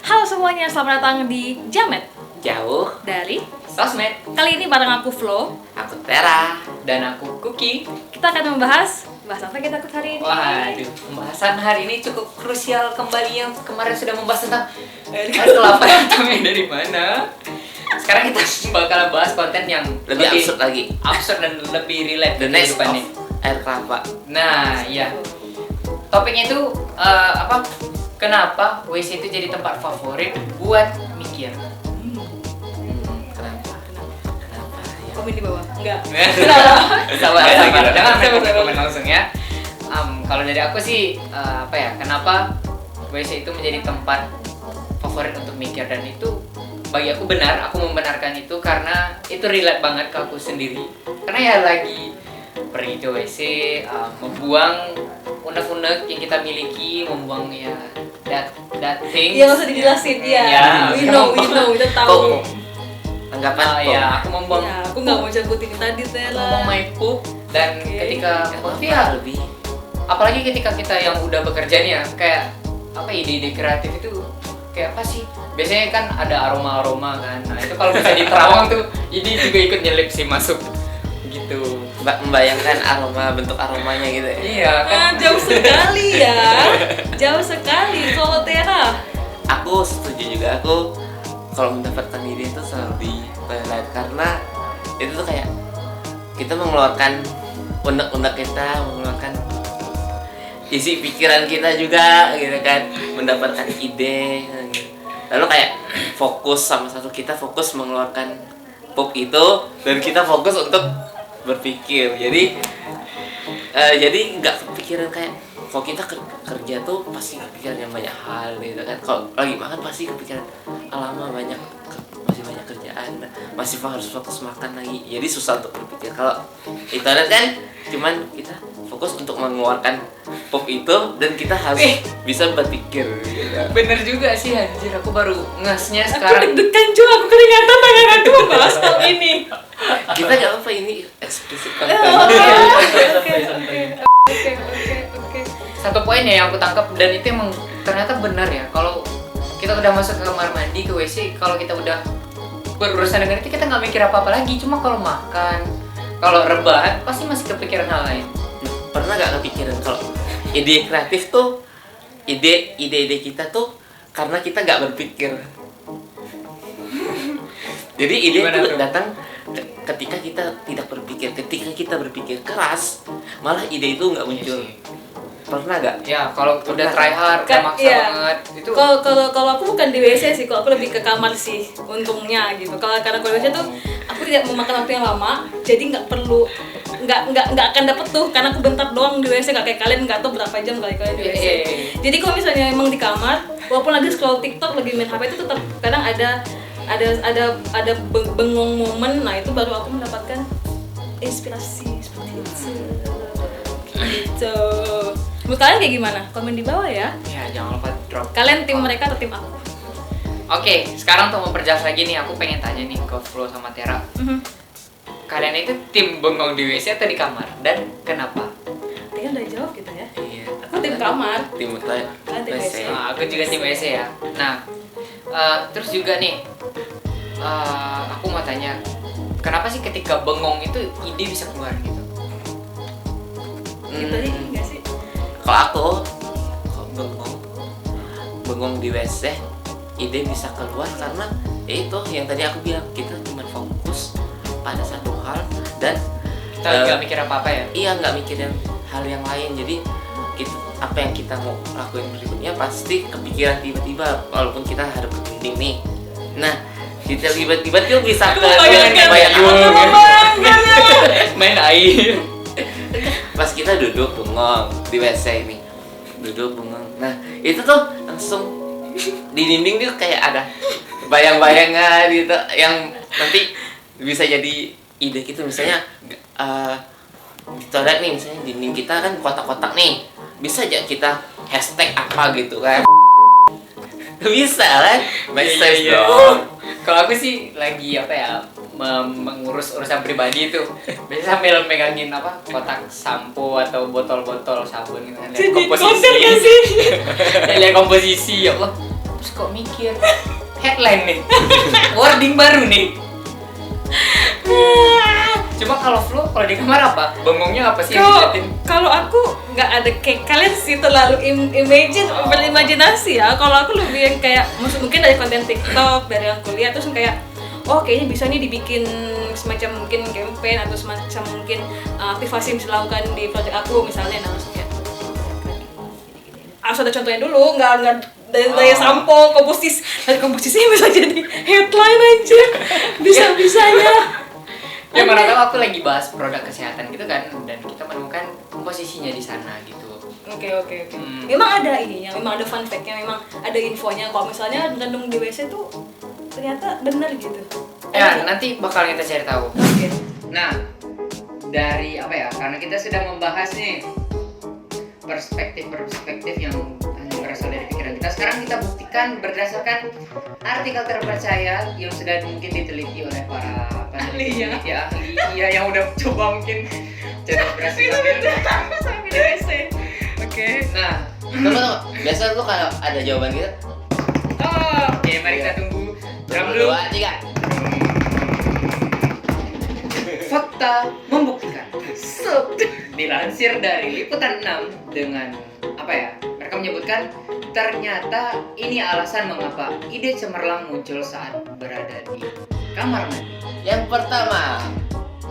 Halo semuanya, selamat datang di Jamet Jauh dari Sosmed. kali ini bareng aku Flo. Aku Tera. Dan aku Cookie. Kita akan bahas apa kita hari ini? Waduh, pembahasan hari ini cukup krusial kembali. Yang kemarin sudah membahas tentang kelapa datangnya dari mana. Sekarang kita bakal bahas konten yang lebih absurd lagi, absurd dan lebih relate the ke next kehidupan of nih. air kelapa. Nah, iya. Topiknya itu apa? Kenapa WC itu jadi tempat favorit buat mikir? Kenapa ya? Komen di bawah. Enggak. Sabar, jangan main Sabar. komen langsung ya. Kalau dari aku sih apa ya? Kenapa WC itu menjadi tempat favorit untuk mikir, dan itu bagi aku benar, aku membenarkan itu karena itu relate banget ke aku sendiri. Karena ya lagi pergi ke WC, membuang unek-unek yang kita miliki, membuang ya that things. Iya, nggak usah dijelasin. Iya. Ya, We know, kita tahu. Anggapan Ya, aku membuang Ya, aku nggak mau cabutin tadi, Tela. membuang my poop, dan Oke. ketika Tapi ya, lebih apalagi ketika kita yang udah bekerja nih ya, kayak apa ide-ide kreatif itu kayak apa sih? Biasanya kan ada aroma-aroma kan. Nah, itu kalau bisa diterawang tuh ide juga ikut nyelip sih masuk gitu. membayangkan bentuk aromanya gitu ya. Iya kan. Jauh sekali ya. Jauh sekali. Kalau Tera. Aku setuju juga. Aku kalau mendapatkan ide itu selalu di toilet, karena itu tuh kayak kita mengeluarkan unek-unek kita, mengeluarkan isi pikiran kita juga gitu kan, mendapatkan ide gitu. Lalu kayak fokus sama satu, kita fokus mengeluarkan pup itu dan kita fokus untuk berpikir. Jadi nggak kepikiran kayak kalau kita kerja tuh pasti kepikiran yang banyak hal gitu kan. Kalau lagi makan pasti kepikiran lama masih banyak kerjaan, masih harus fokus makan lagi. Jadi susah untuk berpikir. Kalau internet kan cuman kita fokus untuk mengeluarkan pup itu dan kita harus bisa berpikir gitu. Bener juga sih anjir, aku baru ngasnya Aku sekarang. deg-degan juga, aku keringatan tangan aku membahas hal ini. Kita nggak apa ini eksplisit konten. Oke. Satu poin ya yang aku tangkap, dan itu emang ternyata benar ya, kalau kita udah masuk ke kamar mandi, ke WC, kalau kita udah berurusan dengan itu, kita nggak mikir apa-apa lagi. Cuma kalau makan, kalau rebahan, pasti masih kepikiran hal lain. Pernah gak kepikiran kalau ide kreatif tuh ide-ide kita tuh karena kita nggak berpikir. Jadi ide Gimana itu tuh? datang ketika kita tidak berpikir. Ketika kita berpikir keras, malah ide itu nggak muncul. Pernah gak? Ya kalau udah Pernah. try hard, udah maksa Iya. banget itu. Kalau aku bukan di WC sih, kalau aku lebih ke kamar sih, untungnya gitu. Karena kalau di WC tuh aku tidak memakan waktu yang lama, jadi nggak akan dapet tuh, karena aku bentar doang di WC, nggak kayak kalian nggak tahu berapa jam kali kalian di WC. Iya. Jadi kalau misalnya emang di kamar, walaupun lagi scroll TikTok, lagi main HP, itu tetap kadang ada bengong momen. Nah itu baru aku mendapatkan inspirasi seperti itu. Gitu. Menurut kalian kayak gimana? Komen di bawah ya. Ya jangan lupa drop. Kalian tim mereka atau tim aku? Oke, sekarang untuk memperjelas lagi nih, aku pengen tanya nih ke Flo sama Tera. Kalian itu tim bengong di WC atau di kamar, dan kenapa? Dia udah jawab gitu ya. Iya. Aku tim kamar. Tim toilet. Kalian tim WC. Nah, aku juga tim WC ya. Nah, terus juga nih, aku mau tanya, kenapa sih ketika bengong itu ide bisa keluar gitu? Gitu aja enggak sih? Kalau bengong di WC, ide bisa keluar karena ya itu yang tadi aku bilang, kita cuma fokus pada satu hal dan Kita nggak mikir apa-apa ya? iya, nggak mikirin hal yang lain. Jadi apa yang kita mau lakuin berikutnya pasti kepikiran tiba-tiba, walaupun kita hadap ke dinding nih. Nah, kita tiba-tiba tuh bisa Main air. pas kita duduk bengong di WC ini, duduk bengong. Nah, itu tuh langsung di dinding tuh kayak ada bayang-bayangan gitu yang nanti bisa jadi ide gitu. Misalnya di toilet nih, misalnya dinding kita kan kotak-kotak nih, bisa aja kita hashtag apa gitu kan. Bisa kan? Make sense dong. Kalau aku sih lagi apa ya, mengurus urusan pribadi itu biasanya sambil megangin apa, kotak sampo atau botol-botol sabun gitu kan, lihat Jadi komposisi. konser gak sih? Lihat komposisi, ya Allah. terus kok mikir headline nih, wording baru nih. Cuma kalau Flo, kalau di kamar apa? Bengongnya apa sih yang diliatin? Kalau aku nggak ada kayak kalian sih terlalu berimajinasi ya. Kalau aku lebih yang kayak mungkin dari konten TikTok, dari yang kuliah terus kayak oh kayaknya bisa nih dibikin semacam mungkin campaign atau semacam mungkin aktivasi yang bisa dilakukan di project aku misalnya. Nah langsung kayak harus ada contohnya dulu, nggak dari sampel komposisi, dari komposisi bisa jadi headline aja, bisa-bisanya. Ya mana tahu aku lagi bahas produk kesehatan gitu kan, dan kita menemukan komposisinya di sana gitu. Oke. Memang ada ininya, memang ada fun fact-nya, memang ada infonya. Kalau misalnya mengandung di WC tuh ternyata benar gitu. Ya nanti bakal kita cari tahu. Oke. Nah, dari apa ya? Karena kita sudah membahas nih perspektif yang hanya berasal dari pikiran kita. Sekarang kita buktikan berdasarkan artikel terpercaya yang sudah mungkin diteliti oleh para Ahli ya. ahli yang udah coba mungkin jadi operasi. Sampai di WC. Oke. Nah, Tunggu. Biasa tuh kalau ada jawaban gitu. oke, mari kita tunggu. Drum 2, dulu. 3. Fakta membuktikan. Dilansir dari Liputan 6 dengan apa ya? Mereka menyebutkan ternyata ini alasan mengapa ide cemerlang muncul saat berada di kamar mandi. Yang pertama,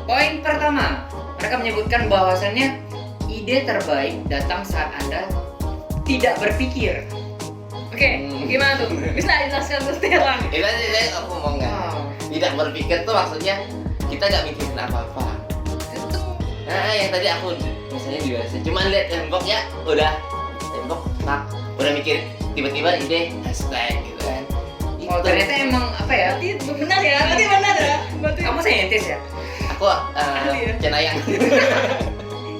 Poin pertama, mereka menyebutkan bahwasannya ide terbaik datang saat Anda tidak berpikir. Oke, gimana tuh? Bisa dijelaskan terus terang. itu aja saya aku ngomong nggak. Tidak berpikir tuh maksudnya kita nggak mikirin apa-apa. Nah, yang tadi aku misalnya di WC, cuman lihat tembok ya, udah tembok, udah mikir tiba-tiba ide hashtag gitu kan. Oh, ternyata emang apa ya? Berarti benar ya? Berarti benar ya? Berarti Kamu saintis ya? Aku Ahli ya? cenayang.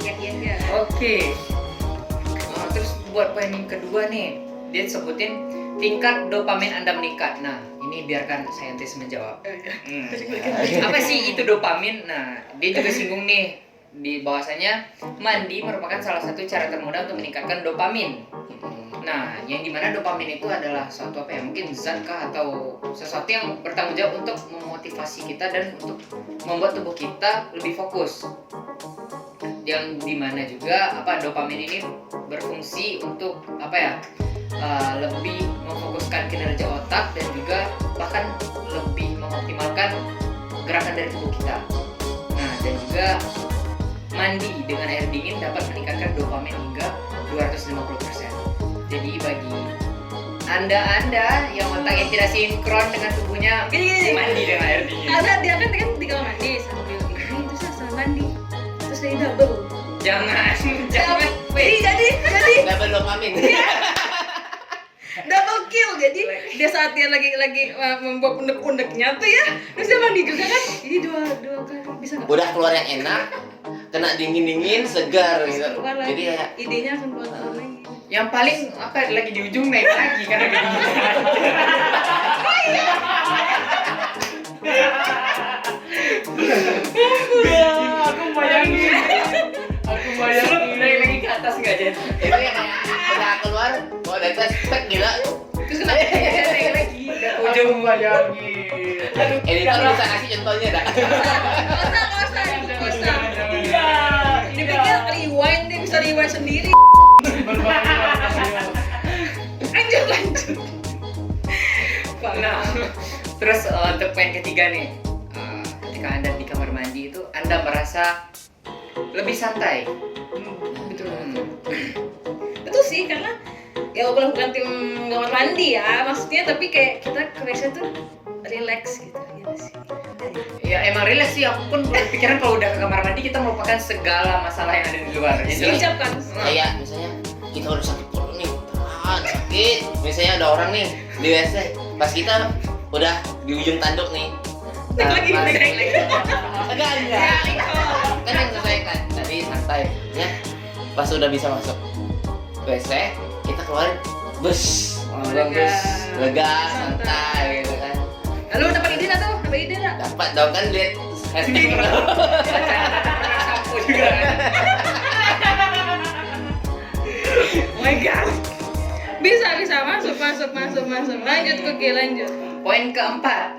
Iya. Oke. Terus buat poin yang kedua nih, dia sebutin tingkat dopamin Anda meningkat. Nah, ini biarkan saintis menjawab. Apa sih itu dopamin? Nah, dia juga singgung nih di bahwasanya mandi merupakan salah satu cara termudah untuk meningkatkan dopamin. Nah, yang dimana dopamin itu adalah suatu apa ya, mungkin zat kah atau sesuatu yang bertanggung jawab untuk memotivasi kita dan untuk membuat tubuh kita lebih fokus. Yang dimana juga apa dopamin ini berfungsi untuk apa ya, lebih memfokuskan kinerja otak dan juga bahkan lebih mengoptimalkan gerakan dari tubuh kita. Nah, dan juga mandi dengan air dingin dapat meningkatkan dopamin hingga 250%. Jadi bagi anda yang otaknya tidak sinkron dengan tubuhnya, Gini. mandi dengan air dingin. Ada dia kan di kamar mandi sambil ini terus sambil mandi. Terus dia double. Jangan. Jadi Double dopamin. double kill. Jadi dia saat dia lagi membuat undek-undeknya tuh ya, terus dia mandi juga kan. Jadi dua kali bisa nggak? Udah keluar yang enak, kena dingin segar gitu. Keluar lagi. Jadi kayak Idenya akan keluar lagi. Yang paling apa lagi di ujung naik lagi karena kedinginan. Aku bayangin naik lagi ke atas nggak jadi. itu yang kayak udah keluar, mau ada tes gila. Terus kenapa naik lagi? Ujung bayangin. Editor bisa kasih contohnya dah. Kosa. Dipikir rewind dia bisa rewind sendiri. Lanjut. Nah, terus untuk poin ketiga nih, ketika Anda di kamar mandi itu Anda merasa lebih santai. Betul sih, karena ya walaupun bukan tim kamar mandi ya, maksudnya tapi kayak kita ke WC tuh relax gitu ya sih. Ya emang relax sih, aku pun pikiran kalau udah ke kamar mandi kita melupakan segala masalah yang ada di luar. Ya, jelas. Siap kan? Kayak misalnya kita udah sakit perut nih, sakit. Misalnya ada orang nih di WC, pas kita udah di ujung tanduk nih. Naik lagi. Enggak. Kan yang selesai kan tadi santai ya. Pas udah bisa masuk WC, kita keluarin bus. Lega, santai gitu kan. Lalu dapat ide nggak tuh? Dapat ide nggak? Dapat dong kan lihat hashtag Sampo juga kan. Oh my god. Bisa masuk. Lanjut Kuki, lanjut. Poin keempat,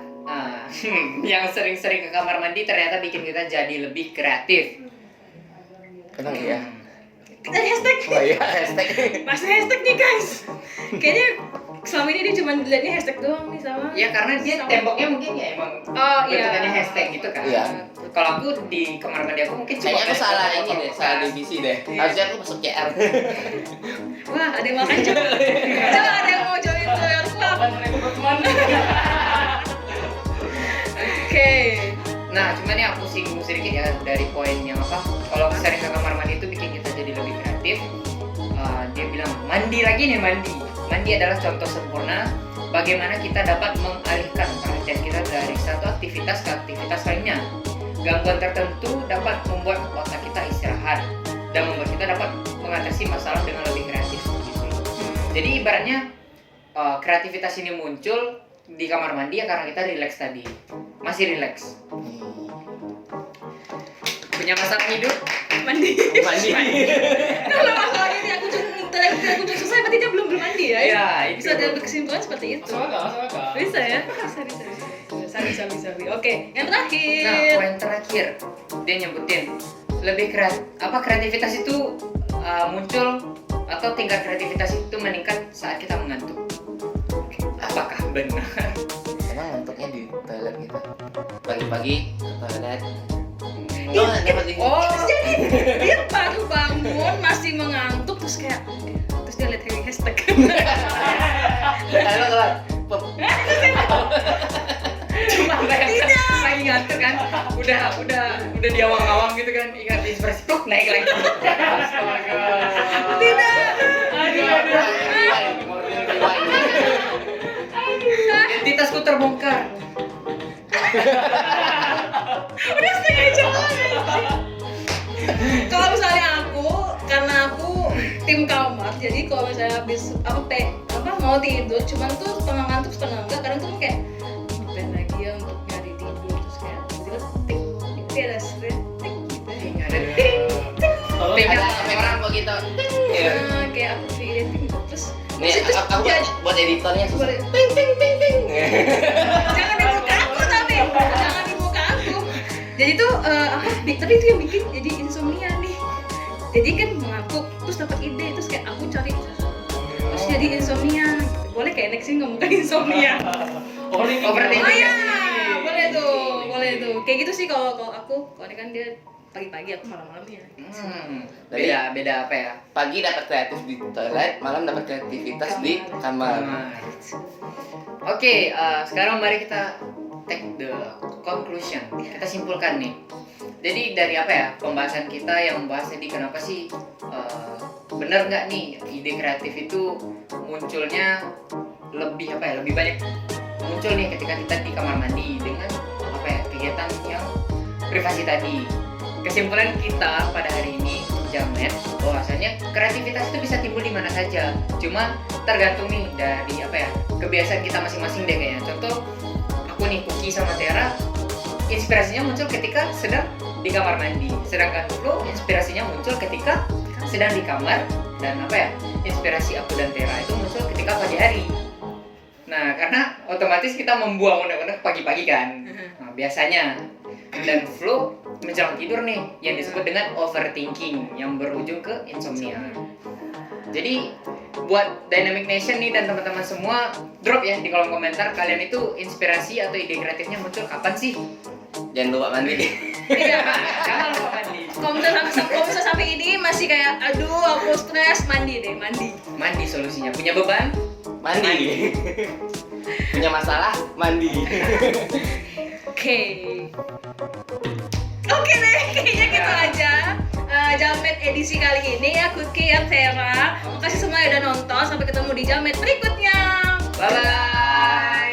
yang sering-sering ke kamar mandi ternyata bikin kita jadi lebih kreatif. Kenapa ya? Kita hashtag. Oh iya, hashtag. Masih hashtag nih guys. Kayaknya selama ini dia cuma dilihatnya hashtag doang nih sama. Ya karena dia sama. temboknya mungkin ya emang Oh iya. bentukannya hashtag gitu kan. Iya. Kalau aku di kamar mandi aku mungkin Kayaknya aku kayak salah foto-foto ini deh, salah bekas. divisi deh. Iya. Harusnya aku masuk CR. Wah, ada yang makan coba. Coba ada yang mau join Royal Club. Oke. Nah, cuman yang aku singgung sedikit ya dari poin yang apa? Kalau sering ke kamar mandi itu bikin kita jadi lebih kreatif. Dia bilang mandi lagi nih mandi. Mandi adalah contoh sempurna bagaimana kita dapat mengalihkan perhatian kita dari satu aktivitas ke aktivitas lainnya. Gangguan tertentu dapat membuat otak kita istirahat dan membuat kita dapat mengatasi masalah dengan lebih kreatif. Gitu. Jadi ibaratnya kreativitas ini muncul di kamar mandi ya karena kita rileks tadi. Masih rileks. Punya masalah hidup? Mandi. Mandi. Kalau masalahnya ini aku cuma selesai berarti dia belum mandi ya? Iya, itu. Bisa ada kesimpulan seperti itu. Bisa ya? Bisa. Oke, yang terakhir. Nah, poin terakhir dia nyebutin lebih kreativitas itu muncul atau tingkat kreativitas itu meningkat saat kita mengantuk. Apakah benar? Emang ngantuknya di toilet gitu. Pagi-pagi ke toilet. Dapat ini. Oh, jadi dia baru bangun masih mengantuk terus kayak terus dia lihat hashtag. Halo kawan. Cuma kayak lagi ngantuk kan, udah di awang-awang gitu kan, ingat inspirasi tuh naik lagi. Astaga. Tidak. Identitasku terbongkar. Udah setengah jam lagi. Kalau misalnya karena aku tim kamar, jadi kalau misalnya habis mau tidur, cuman tuh setengah ngantuk setengah enggak, kadang tuh kayak ngapain lagi ya untuk nyari tidur terus kayak tiba-tiba tik, kayak ada stress tik gitu. Ada Ada orang begitu. Kayak aku pikir gitu terus. Nih, terus aku jadi- buat editornya susah. Boleh. Ting ting ting ting. Jangan di muka aku tapi jangan di muka aku. Jadi tuh tapi itu yang bikin jadi insomnia nih. Jadi kan mengantuk terus dapat ide terus kayak aku cari terus jadi insomnia. Gitu. Boleh kayak next ini ngomongin insomnia. Overthinking. Oh ya, boleh tuh. Kayak gitu sih kalau aku. Kalau ini kan dia pagi-pagi aku malam-malamnya. Beda apa ya? Pagi dapat kreatif di toilet, malam dapat kreativitas di kamar. Oke, sekarang mari kita take the conclusion. Kita simpulkan nih. Jadi dari apa ya pembahasan kita yang membahas tadi kenapa sih benar nggak nih ide kreatif itu munculnya lebih banyak muncul nih ketika kita di kamar mandi dengan apa ya kegiatan yang privasi tadi. Kesimpulan kita pada hari ini jamet bahwasanya kreativitas itu bisa timbul di mana saja. Cuma tergantung nih dari apa ya kebiasaan kita masing-masing deh kayaknya. Contoh aku nih Kuki sama Tiara inspirasinya muncul ketika sedang di kamar mandi. Sedangkan Flo inspirasinya muncul ketika sedang di kamar dan apa ya inspirasi aku dan Tiara itu muncul ketika pagi hari. Nah karena otomatis kita membuang unek-unek pagi-pagi kan. Nah, biasanya dan Flo menjelang tidur nih yang disebut dengan overthinking yang berujung ke insomnia. Jadi buat Dynamic Nation nih dan teman-teman semua drop ya di kolom komentar kalian itu inspirasi atau ide kreatifnya muncul kapan sih? Jangan lupa mandi. Iya. Jangan lupa mandi. Kalau misalnya sampai ini masih kayak aduh aku stres, mandi deh, mandi. Mandi solusinya. Punya beban? Mandi. Punya masalah, mandi. Oke deh, kayaknya gitu aja Jamet edisi kali ini ya Kuki ya Tera. Makasih semua yang udah nonton. Sampai ketemu di Jamet berikutnya. Bye bye.